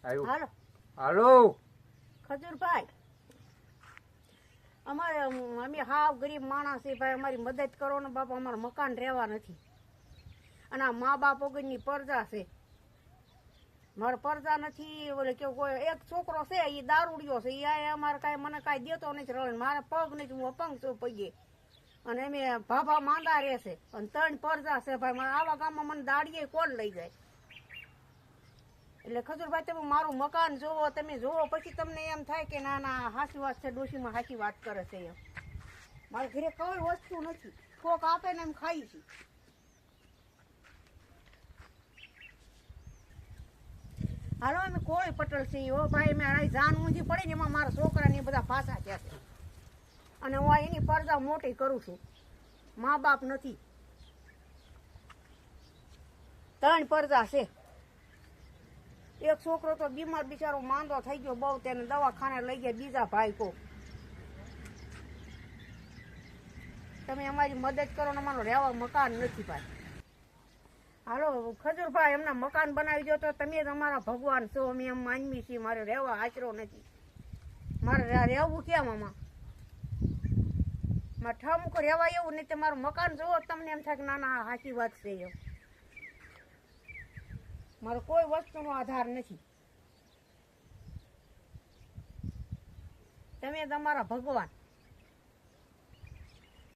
આવ્યો. હાલો હાલો. ખજૂરભાઈ, અમારે અમે હાવ ગરીબ માણસ છે ભાઈ, અમારી મદદ કરો ને બાપા, અમારે મકાન રહેવા નથી અને આ મા બાપ વગરની પરજા છે. મારે પરજા નથી. ઓલે કે કોઈ એક છોકરો છે એ દારૂડિયો છે, એ અમારે કાંઈ મને કાંઈ દેતો નથી રળે, મારે પગ નથી, હું અપંગ છું પગે, અને અમે ભાભા માંદા રહેશે અને 3 પરજા છે ભાઈ. મારે આવા ગામમાં મને દાડીએ કોણ લઈ જાય? એટલે ખજૂરભાઈ, તમે મારું મકાન જોવો, તમે જોવો પછી તમને એમ થાય કે ના ના સાચી વાત છે, ડોશીમાં સાચી વાત કરે છે એમ. મારા ઘરે કોઈ વસ્તુ નથી, કોક આપે ને એમ ખાઈ છે. હાલો અમે કોઈ પટલ છે ઓ ભાઈ, મેં અહીં જાન ઊંધી પડી ને એમાં મારા છોકરાને બધા પાછા થયા છે અને હું એની પરજા મોટી કરું છું. મા બાપ નથી, 3 પરજા છે. એક છોકરો તો બીમાર બિચારો માંદો થઈ ગયો બહુ, તેને દવાખાને લઈ ગયા. બીજા ભાઈ કો તમે અમારી મદદ કરો ને, અમારું રહેવા મકાન નથી ભાઈ. હાલો ખજૂરભાઈ, એમના મકાન બનાવી દો તો તમે જ અમારા ભગવાન છો, અમે એમ માનવી છીએ. મારે રહેવા આશરો નથી, મારે રહેવું કેમ આમાં? મારે ઠામુક રહેવા એવું નહીં. તમારું મકાન જોવો તમને એમ થાય કે ના ના સાચી વાત છે એમ. મારો કોઈ વસ્તુનો આધાર નથી, તમે તમારા ભગવાન.